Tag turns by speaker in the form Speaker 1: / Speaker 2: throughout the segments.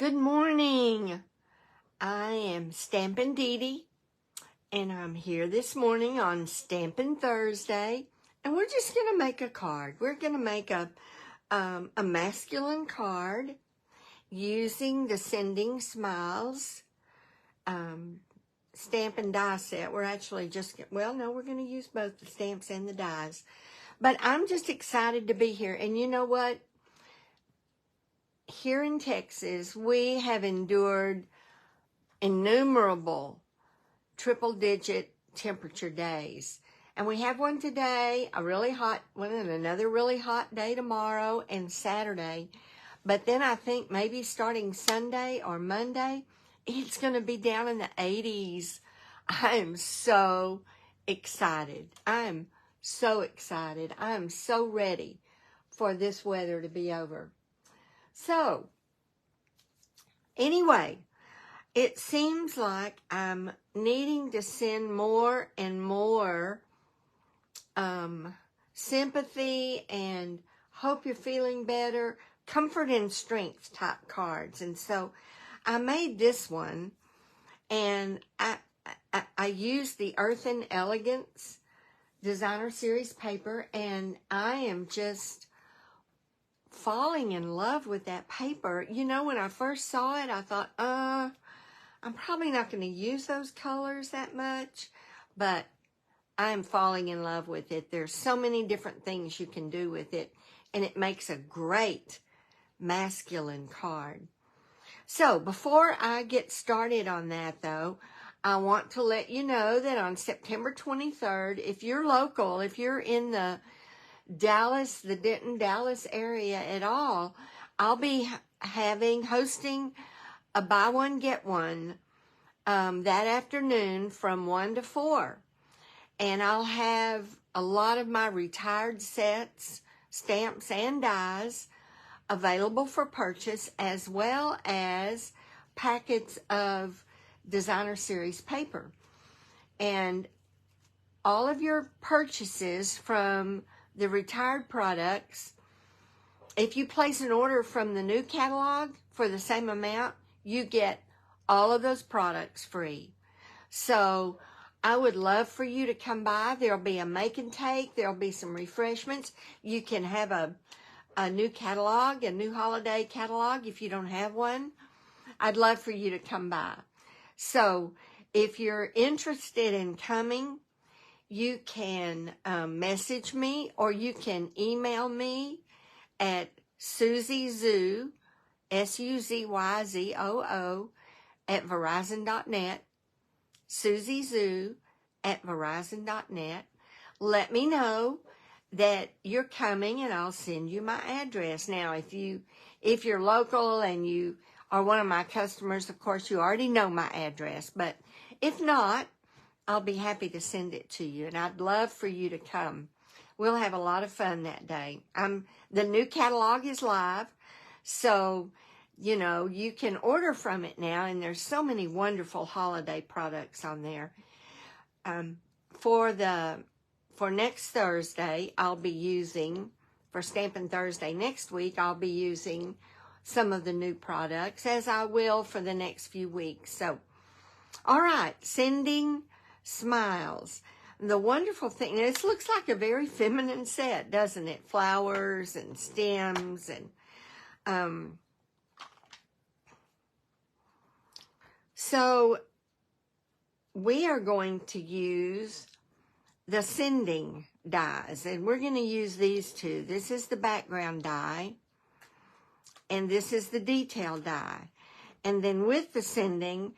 Speaker 1: Good morning. I am StampinDeDe, and I'm here this morning on Stampin Thursday, and we're just going to make a card. We're going to make a masculine card using the Sending Smiles stamp and die set. We're actually just, well, no, we're going to use both the stamps and the dies. But I'm just excited to be here, and you know what? Here in Texas, we have endured innumerable triple-digit temperature days. And we have one today, a really hot one, and another really hot day tomorrow and Saturday. But then I think maybe starting Sunday or Monday, it's going to be down in the 80s. I am so excited. I am so excited. I am so ready for this weather to be over. So, anyway, it seems like I'm needing to send more and more sympathy and hope you're feeling better, comfort and strength type cards. And so I made this one, and I used the Earthen Elegance Designer Series paper, and I am just falling in love with that paper. You know, when I first saw it, I thought, I'm probably not going to use those colors that much, but I'm falling in love with it. There's so many different things you can do with it, and it makes a great masculine card. So before I get started on that, though, I want to let you know that on September 23rd, if you're local, if you're in the Denton, Dallas area at all, I'll be hosting a buy one, get one that afternoon from 1 to 4. And I'll have a lot of my retired sets, stamps, and dies available for purchase, as well as packets of Designer Series paper. And all of your purchases from the retired products, if you place an order from the new catalog for the same amount, you get all of those products free. So I would love for you to come by. There'll be a make and take. There'll be some refreshments. You can have a new catalog, a new holiday catalog if you don't have one. I'd love for you to come by. So if you're interested in coming, you can message me, or you can email me at SuzyZoo, SuzyZoo, at Verizon.net, SuzyZoo@Verizon.net. Let me know that you're coming, and I'll send you my address. Now, if you're local and you are one of my customers, of course, you already know my address. But if not, I'll be happy to send it to you, and I'd love for you to come. We'll have a lot of fun that day. The new catalog is live, so, you know, you can order from it now, and there's so many wonderful holiday products on there. For next Thursday, I'll be using, for Stampin' Thursday next week, I'll be using some of the new products, as I will for the next few weeks. So, all right, Sending Smiles. The wonderful thing, this looks like a very feminine set, doesn't it? Flowers and stems, and so we are going to use the sending dies, and we're going to use these two. This is the background die, and this is the detail die. And then with the sending,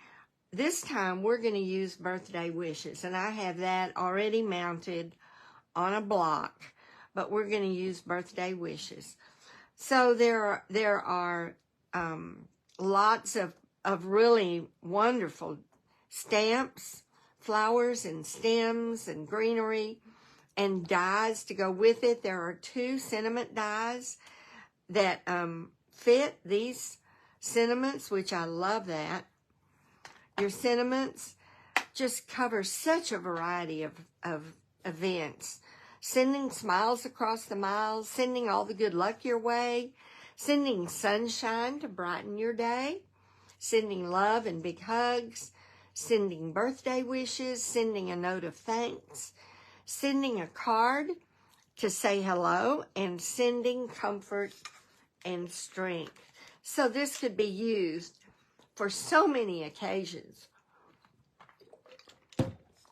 Speaker 1: this time we're going to use birthday wishes, and I have that already mounted on a block, but we're going to use birthday wishes. So there are lots of really wonderful stamps, flowers and stems and greenery, and dies to go with it. There are 2 sentiment dies that fit these sentiments, which I love that. Your sentiments just cover such a variety of events. Sending smiles across the miles, sending all the good luck your way, sending sunshine to brighten your day, sending love and big hugs, sending birthday wishes, sending a note of thanks, sending a card to say hello, and sending comfort and strength. So this could be used for so many occasions.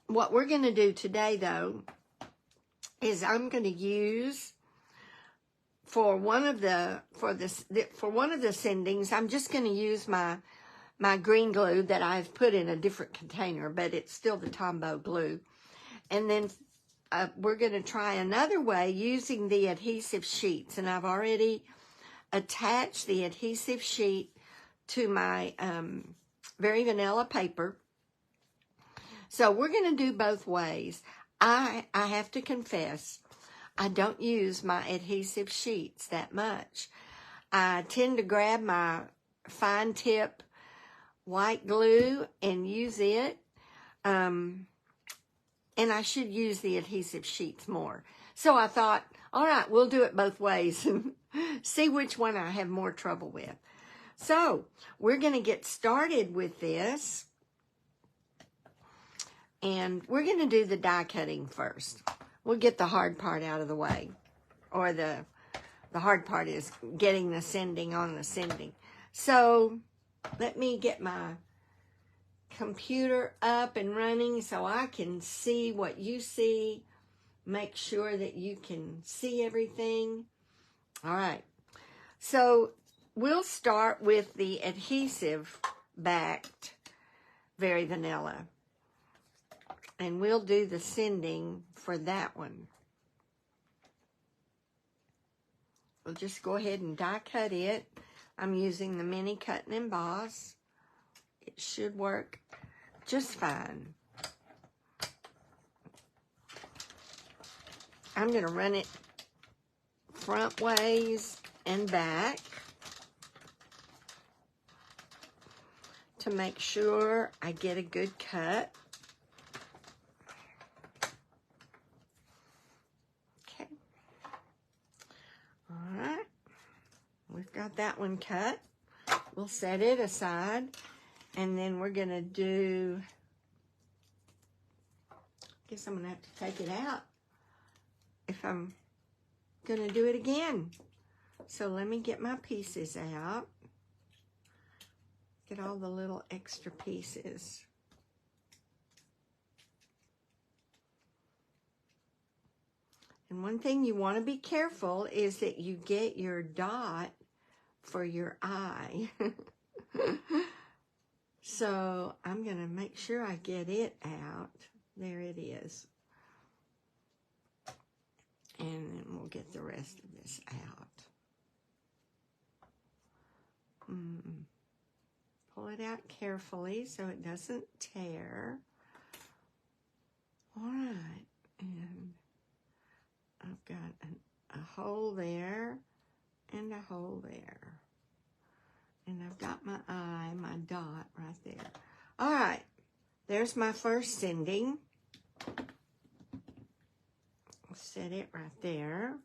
Speaker 1: What we're going to do today, though, is I'm going to use for one of the sendings. I'm just going to use my green glue that I've put in a different container, but it's still the Tombow glue. And then we're going to try another way using the adhesive sheets, and I've already attached the adhesive sheet to my Very Vanilla paper. So we're going to do both ways. I have to confess, I don't use my adhesive sheets that much. I tend to grab my fine tip white glue and use it. And I should use the adhesive sheets more. So I thought, all right, we'll do it both ways and see which one I have more trouble with. So we're going to get started with this. And we're going to do the die cutting first. We'll get the hard part out of the way. Or the hard part is getting the sending on the sending. So let me get my computer up and running so I can see what you see. Make sure that you can see everything. All right. So we'll start with the adhesive backed Very Vanilla. And we'll do the sending for that one. We'll just go ahead and die cut it. I'm using the mini cut and emboss. It should work just fine. I'm going to run it front ways and back to make sure I get a good cut. Alright, we've got that one cut. We'll set it aside, and then we're going to do, I guess I'm going to have to take it out if I'm going to do it again. So let me get my pieces out. Get all the little extra pieces. And one thing you want to be careful is that you get your dot for your eye. So I'm going to make sure I get it out. There it is. And then we'll get the rest of this out. Pull it out carefully so it doesn't tear. All right. And I've got a hole there and a hole there. And I've got my eye, my dot right there. All right, there's my first sending. I'll set it right there.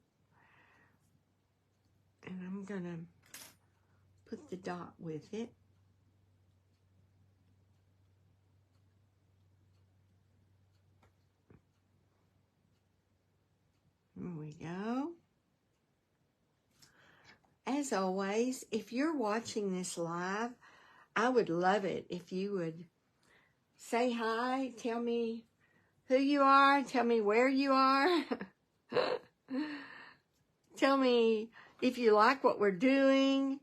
Speaker 1: And I'm going to put the dot with it. There we go. As always, if you're watching this live, I would love it if you would say hi, tell me who you are, tell me where you are. Tell me if you like what we're doing.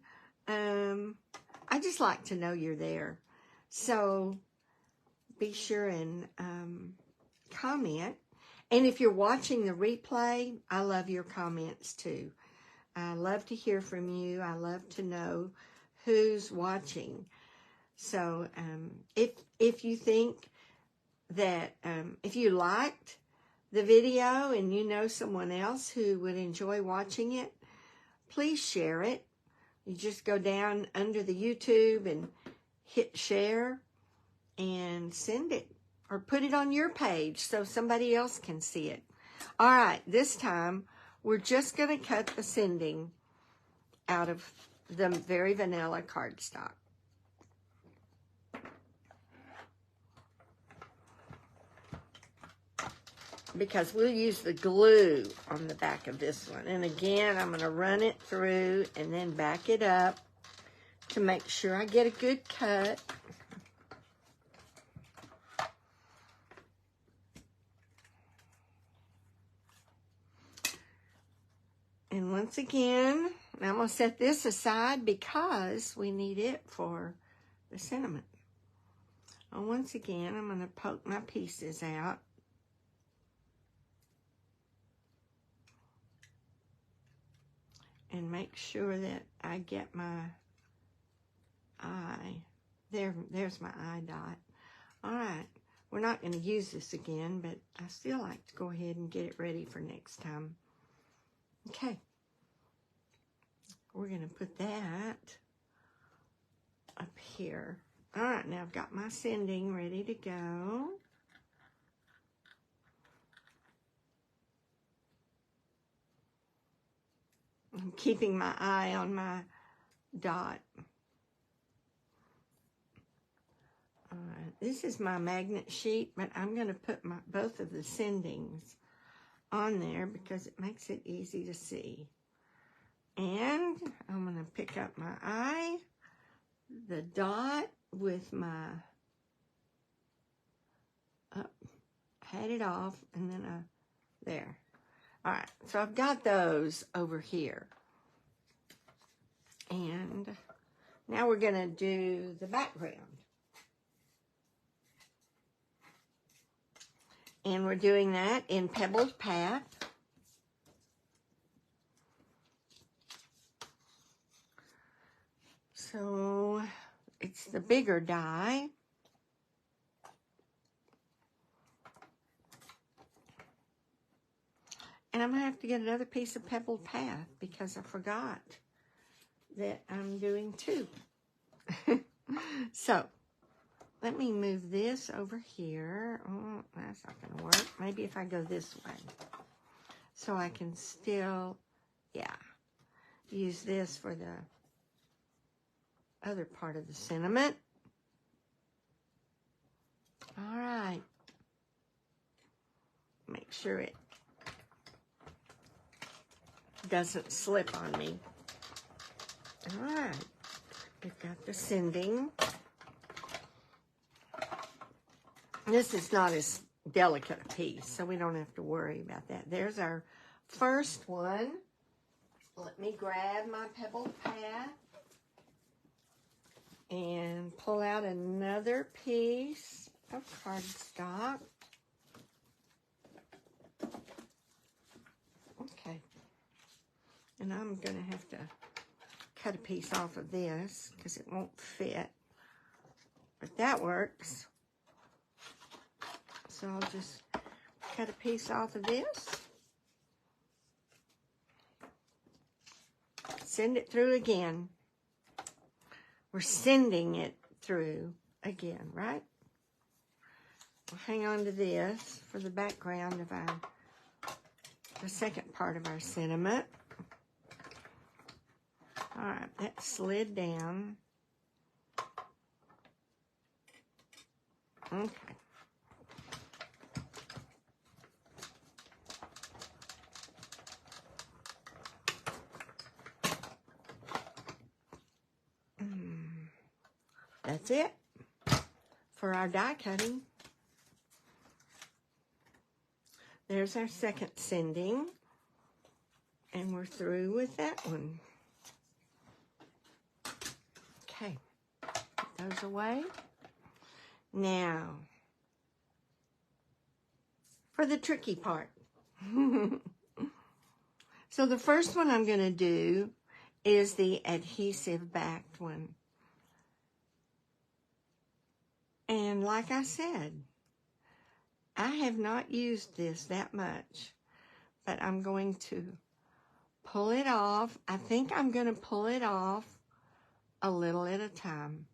Speaker 1: I just like to know you're there. So be sure and comment. And if you're watching the replay, I love your comments too. I love to hear from you. I love to know who's watching. So if you think that, if you liked the video and you know someone else who would enjoy watching it, please share it. You just go down under the YouTube and hit share and send it. Or put it on your page so somebody else can see it. All right, this time we're just going to cut the sending out of the Very Vanilla cardstock. because we'll use the glue on the back of this one. And again, I'm going to run it through and then back it up to make sure I get a good cut. And once again, I'm going to set this aside because we need it for the sentiment. And once again, I'm going to poke my pieces out. And make sure that I get my eye. There's my eye dot. All right. We're not going to use this again, but I still like to go ahead and get it ready for next time. Okay. We're going to put that up here. All right, now I've got my sending ready to go. I'm keeping my eye on my dot. All right, this is my magnet sheet, but I'm going to put both of the sendings on there because it makes it easy to see. And I'm going to pick up my eye, the dot with my, had it off, and then there. All right, so I've got those over here. And now we're going to do the background. And we're doing that in Pebbled Path. So it's the bigger die. And I'm going to have to get another piece of Pebbled Path because I forgot that I'm doing two. So let me move this over here. Oh, that's not going to work. Maybe if I go this way. So I can still, use this for the other part of the sentiment. All right. Make sure it doesn't slip on me. All right. We've got the sending. This is not as delicate a piece, so we don't have to worry about that. There's our first one. Let me grab my Pebbled Path and pull out another piece of cardstock. Okay. And I'm going to have to cut a piece off of this because it won't fit. But that works. So I'll just cut a piece off of this. Send it through again. We're sending it through again, right? We'll hang on to this for the background of the second part of our sentiment. All right, that slid down. Okay. That's it for our die cutting. There's our second sending, and we're through with that one. Okay, put those away. Now, for the tricky part. So the first one I'm going to do is the adhesive backed one. And like I said, I have not used this that much, but I'm going to pull it off. I think I'm going to pull it off a little at a time.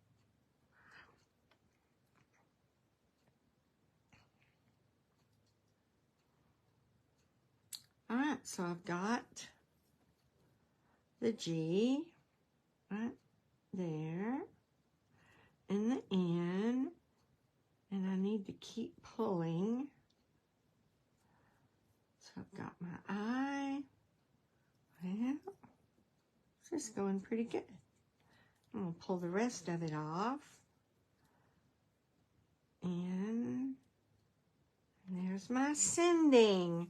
Speaker 1: All right, so I've got the G right there in the end. And I need to keep pulling So I've got my eye. Well, this is going pretty good. I'm going to pull the rest of it off. And there's my sending.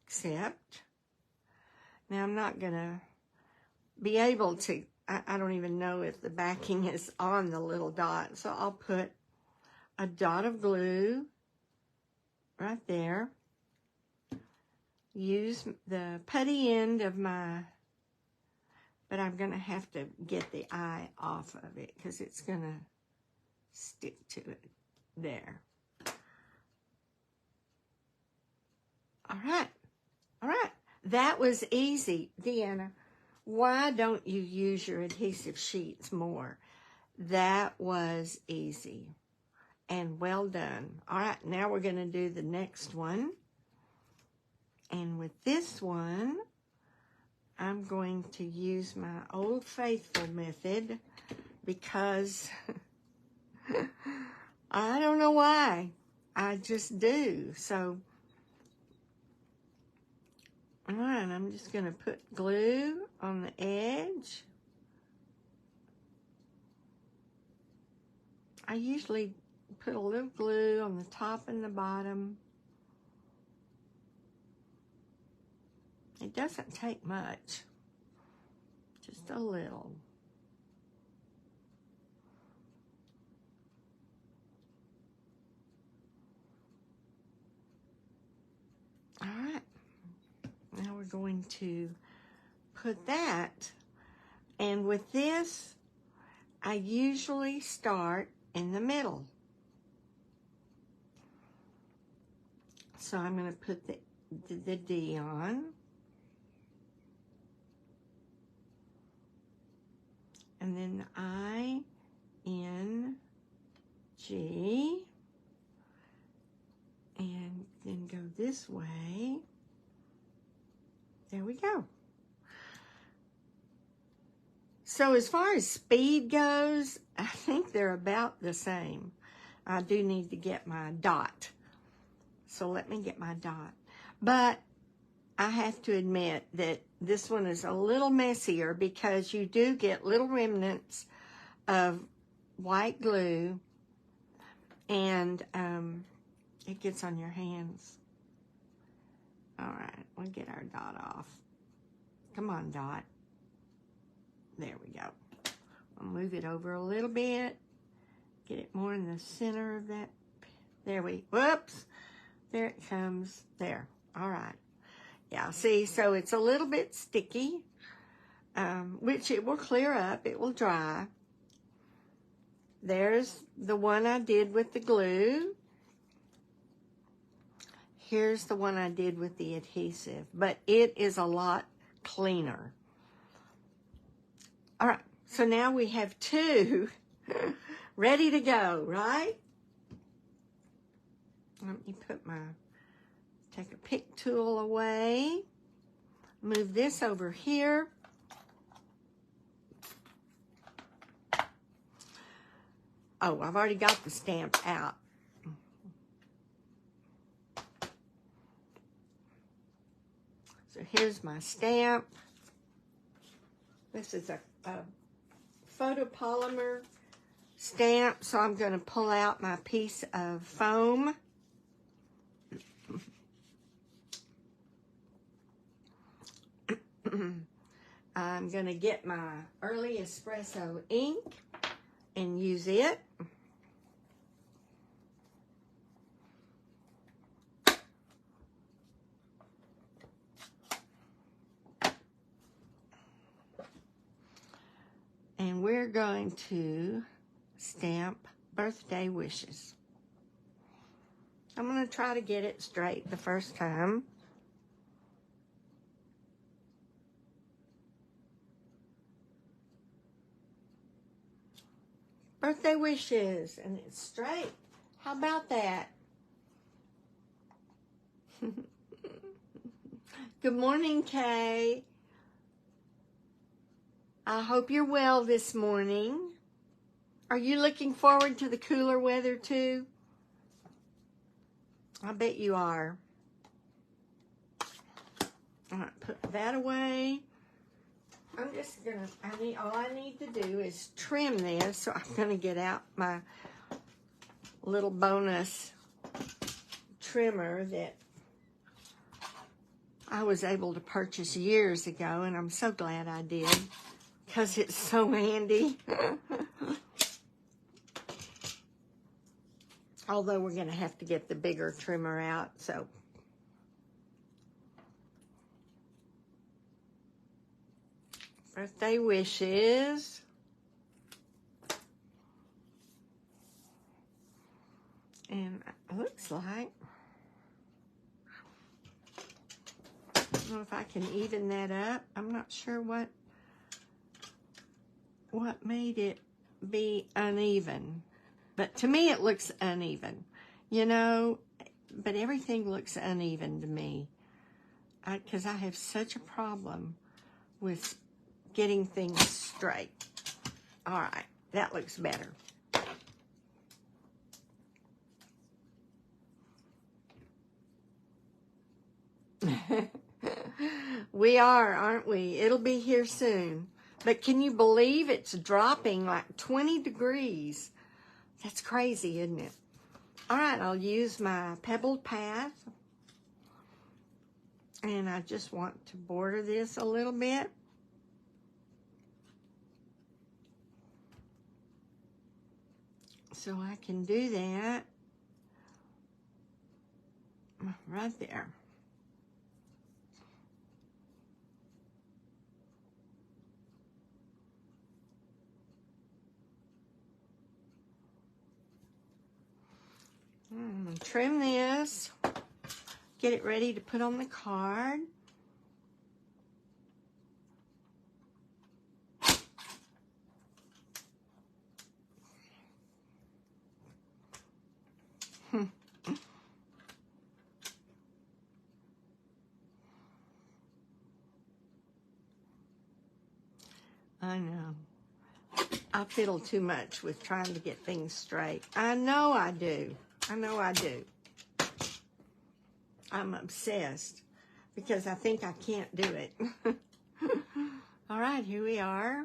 Speaker 1: Except, now I'm not going to be able to, I don't even know if the backing is on the little dot. So I'll put a dot of glue right there. Use the putty end of my, but I'm going to have to get the eye off of it because it's going to stick to it. There. All right. All right. That was easy. Deanna, why don't you use your adhesive sheets more? That was easy. And well done. All right. Now we're going to do the next one. And with this one, I'm going to use my Old Faithful method because I don't know why. I just do. So, all right, I'm just going to put glue on the edge. I usually put a little glue on the top and the bottom. It doesn't take much, just a little. All right, now we're going to put that, and with this, I usually start in the middle. So I'm going to put the D on, and then the I, N, G, and then go this way. There we go. So as far as speed goes, I think they're about the same. I do need to get my dot. So let me get my dot. But I have to admit that this one is a little messier because you do get little remnants of white glue, and it gets on your hands. All right, we'll get our dot off. Come on, dot. There we go. I'll move it over a little bit. Get it more in the center of that. There whoops. There it comes. There. All right. Yeah, see, so it's a little bit sticky, which it will clear up. It will dry. There's the one I did with the glue. Here's the one I did with the adhesive, but it is a lot cleaner. All right, so now we have two ready to go, right? Let me put take a pick tool away. Move this over here. Oh, I've already got the stamp out. So here's my stamp. This is a photopolymer stamp, so I'm going to pull out my piece of foam. I'm going to get my early espresso ink and use it. And we're going to stamp birthday wishes. I'm going to try to get it straight the first time. Birthday wishes, and it's straight. How about that? Good morning, Kay. I hope you're well this morning. Are you looking forward to the cooler weather too? I bet you are. All right, put that away. I'm just gonna, all I need to do is trim this. So I'm gonna get out my little bonus trimmer that I was able to purchase years ago, and I'm so glad I did because it's so handy. Although we're going to have to get the bigger trimmer out, so. Birthday wishes. And it looks like, I don't know if I can even that up. I'm not sure what made it be uneven. But to me, it looks uneven, you know, but everything looks uneven to me because I have such a problem with getting things straight. All right, that looks better. We are, aren't we? It'll be here soon. But can you believe it's dropping like 20 degrees? That's crazy, isn't it? All right, I'll use my pebbled path. And I just want to border this a little bit. So I can do that right there. I'm going to trim this, get it ready to put on the card. I know. I fiddle too much with trying to get things straight. I know I do. I know I do. I'm obsessed because I think I can't do it. All right, here we are.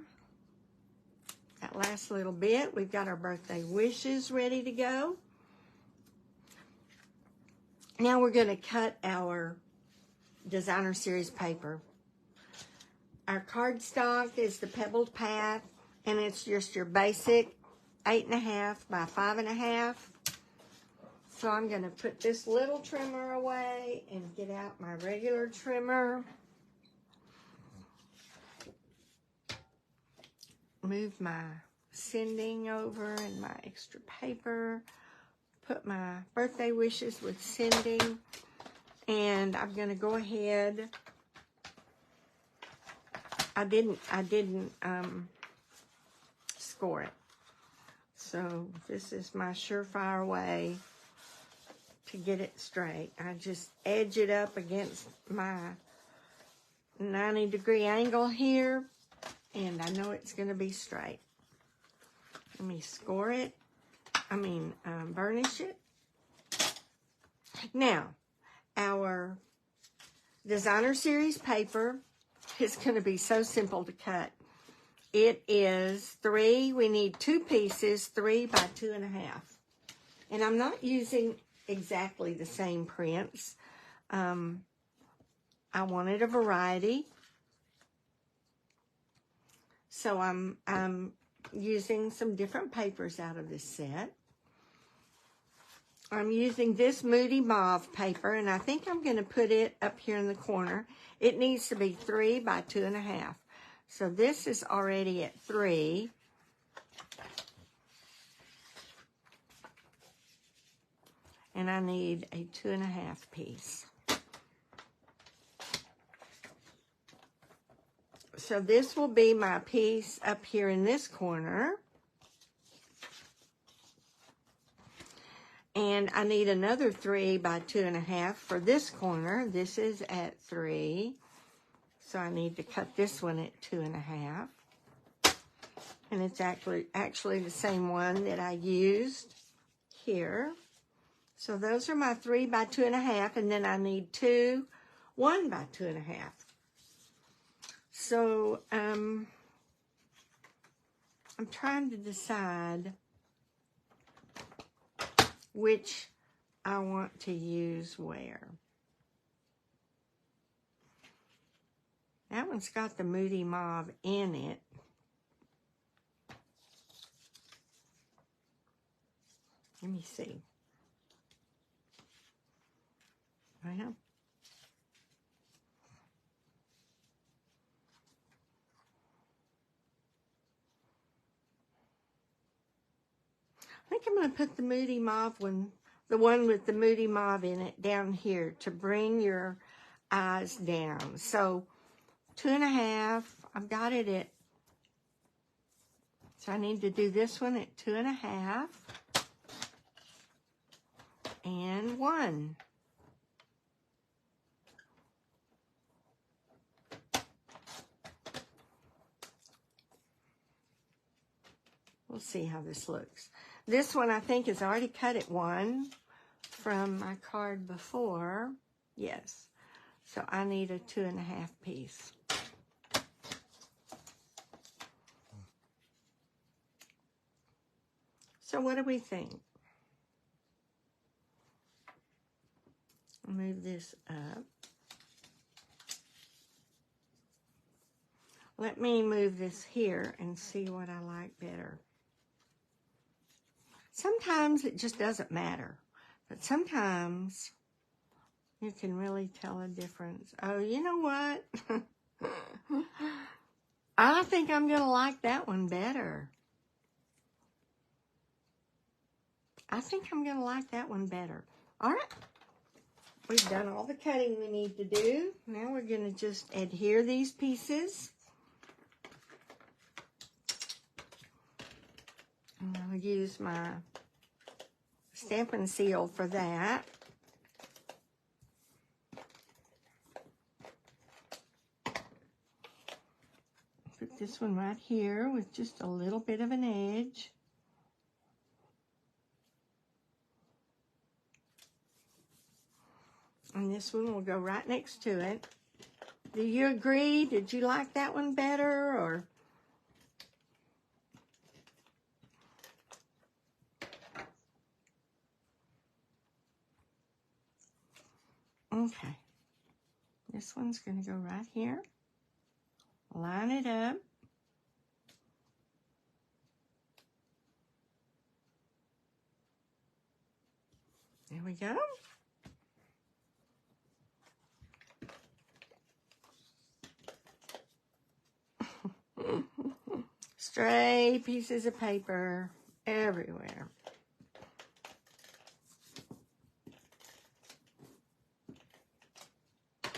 Speaker 1: That last little bit, we've got our birthday wishes ready to go. Now we're going to cut our designer series paper. Our cardstock is the pebbled path, and it's just your basic 8.5 by 5.5. So I'm going to put this little trimmer away and get out my regular trimmer. Move my sending over and my extra paper. Put my birthday wishes with sending. And I'm going to go ahead. I didn't score it. So this is my surefire way to get it straight. I just edge it up against my 90-degree angle here, and I know it's going to be straight. Let me score it. Burnish it. Now, our designer series paper is going to be so simple to cut. It is we need 2 pieces, 3 by 2.5. And I'm not using exactly the same prints. I wanted a variety. So I'm using some different papers out of this set. I'm using this Moody Mauve paper, and I think I'm going to put it up here in the corner. It needs to be 3 by 2.5. So this is already at 3. And I need a 2.5 piece. So this will be my piece up here in this corner. And I need another 3 by 2.5 for this corner. This is at 3. So I need to cut this one at 2.5. And it's actually the same one that I used here. So those are my 3 by 2.5. And then I need 2 1 by 2.5. So, I'm trying to decide which I want to use where. That one's got the Moody Mauve in it. Let me see. Well, I think I'm going to put the Moody Mauve one, the one with the Moody Mauve in it, down here to bring your eyes down. So 2.5, I've got it at, so I need to do this one at 2.5 and 1. We'll see how this looks. This one I think is already cut at 1 from my card before. Yes. So I need a 2.5 piece. So what do we think? Move this up. Let me move this here and see what I like better. Sometimes it just doesn't matter, but sometimes you can really tell a difference. Oh, you know what? I think I'm going to like that one better. I think I'm going to like that one better. All right. We've done all the cutting we need to do. Now we're going to just adhere these pieces. And I'll use my Stampin' Seal for that. Put this one right here with just a little bit of an edge. And this one will go right next to it. Do you agree? Did you like that one better, or? Okay. This one's going to go right here. Line it up. There we go. Stray pieces of paper everywhere. I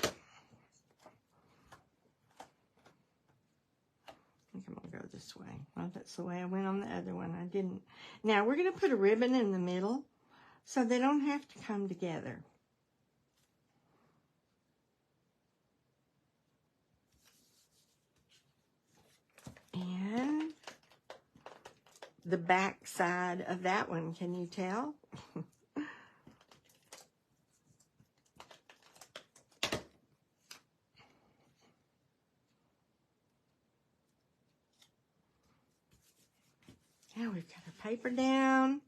Speaker 1: think I'm going to go this way. Well, that's the way I went on the other one. I didn't. Now, we're going to put a ribbon in the middle so they don't have to come together. And the back side of that one, can you tell? Now we've got our paper down.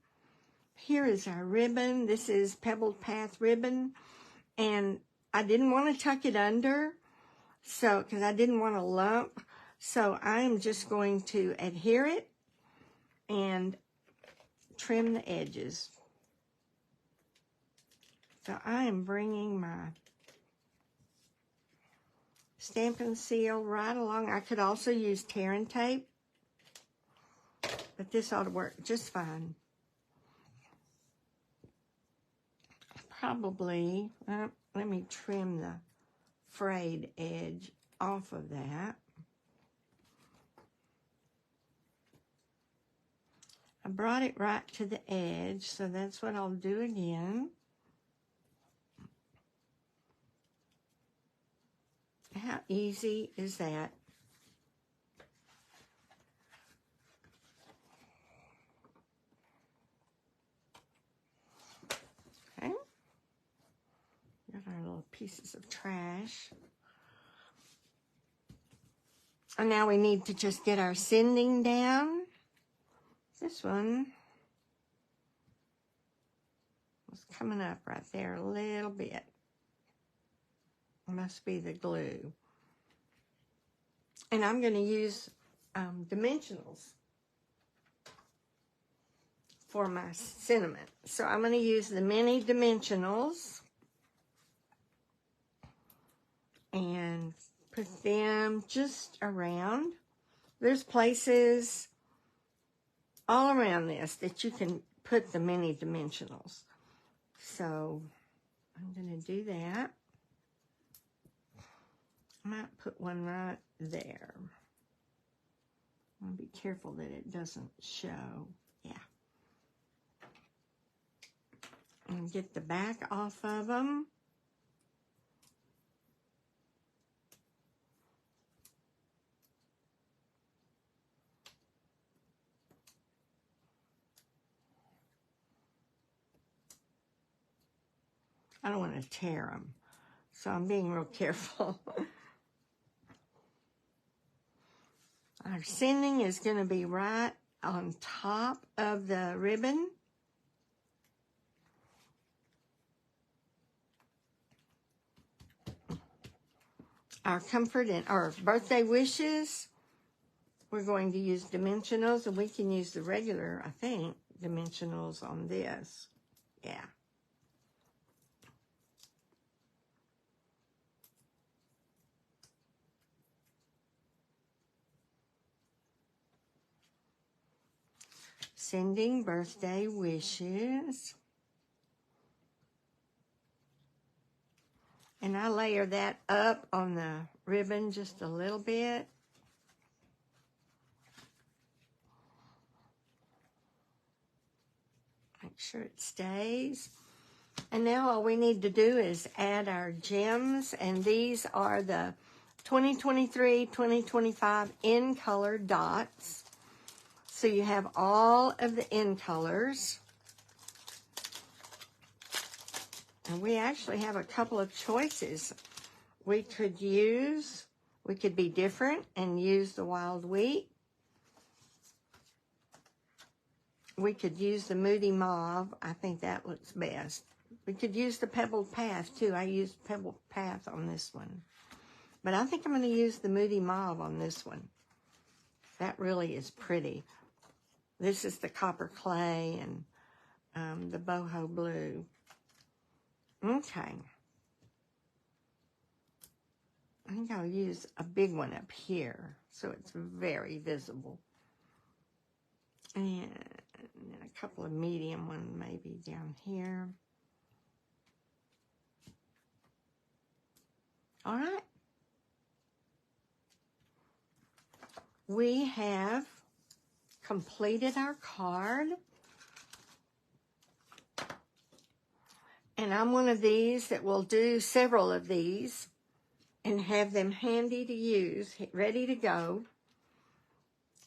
Speaker 1: Here is our ribbon. This is Pebbled Path ribbon. And I didn't want to tuck it under, so because I didn't want a lump. So I am just going to adhere it and trim the edges. So I am bringing my Stampin' Seal right along. I could also use tear and tape, but this ought to work just fine. Probably, let me trim the frayed edge off of that. I brought it right to the edge, so that's what I'll do again. How easy is that? Okay. Got our little pieces of trash. And now we need to just get our sending down. This one was coming up right there a little bit. Must be the glue. And I'm going to use dimensionals for my sentiment. So I'm going to use the mini dimensionals and put them just around. There's places all around this that you can put the mini dimensionals. So I'm going to do that. I might put one right there. I'll be careful that it doesn't show. Yeah. And get the back off of them. I don't want to tear them, so I'm being real careful. Our sending is going to be right on top of the ribbon. Our comfort and our birthday wishes, we're going to use dimensionals, and we can use the regular, I think, dimensionals on this. Yeah. Sending birthday wishes. And I layer that up on the ribbon just a little bit. Make sure it stays. And now all we need to do is add our gems, and these are the 2023-2025 in color dots. So you have all of the in colors. And we actually have a couple of choices. We could be different and use the wild wheat. We could use the moody mauve. I think that looks best. We could use the pebbled path too. I used pebbled path on this one. But I think I'm going to use the moody mauve on this one. That really is pretty. This is the copper clay and the boho blue. Okay. I think I'll use a big one up here so it's very visible. And a couple of medium ones maybe down here. All right. We have completed our card. And I'm one of these that will do several of these and have them handy to use, ready to go.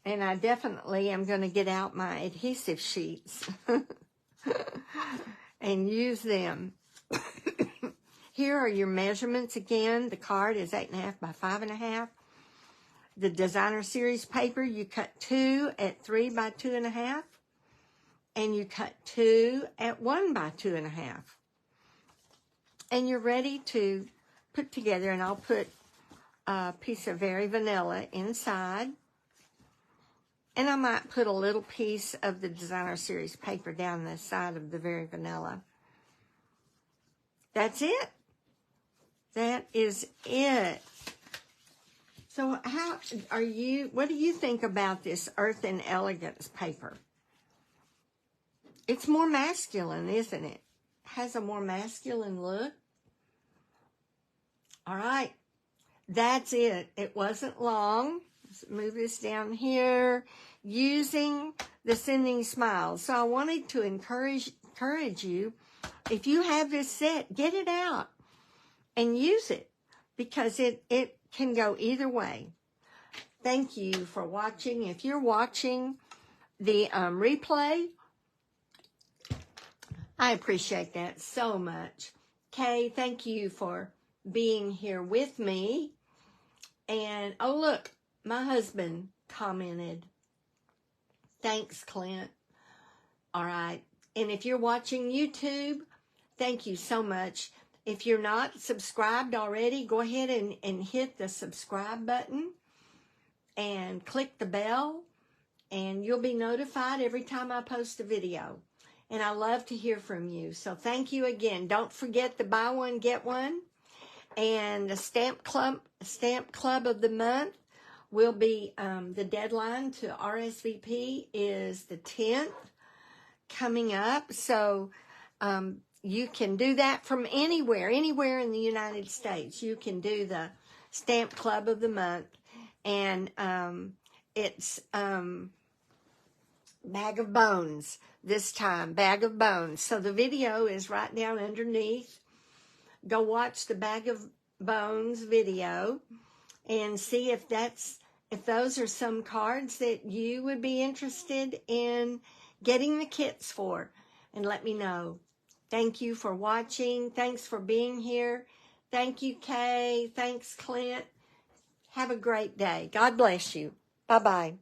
Speaker 1: And I definitely am going to get out my adhesive sheets and use them. Here are your measurements again. The card is 8.5 by 5.5. The designer series paper, you cut 2 at 3 by 2.5. And you cut 2 at 1 by 2.5. And you're ready to put together, and I'll put a piece of Very Vanilla inside. And I might put a little piece of the designer series paper down the side of the Very Vanilla. That's it. That is it. So what do you think about this Earthen Elegance paper? It's more masculine, isn't it? Has a more masculine look. All right. That's it. It wasn't long. Let's move this down here. Using the Sending Smiles. So I wanted to encourage you, if you have this set, get it out and use it, because it can go either way. Thank you for watching. If you're watching the replay, I appreciate that so much. Kay, thank you for being here with me. And, oh, look, my husband commented. Thanks, Clint. All right. And if you're watching YouTube, thank you so much. If you're not subscribed already, go ahead and hit the subscribe button and click the bell, and you'll be notified every time I post a video. And I love to hear from you. So thank you again. Don't forget the buy one, get one. And the Stamp Club of the month will be, the deadline to RSVP is the 10th coming up. So you can do that from anywhere in the United States. You can do the Stamp Club of the month. And it's Bag of Bones this time, Bag of Bones. So the video is right down underneath. Go watch the Bag of Bones video and see if those are some cards that you would be interested in getting the kits for, and let me know. Thank you for watching. Thanks for being here. Thank you, Kay. Thanks, Clint. Have a great day. God bless you. Bye-bye.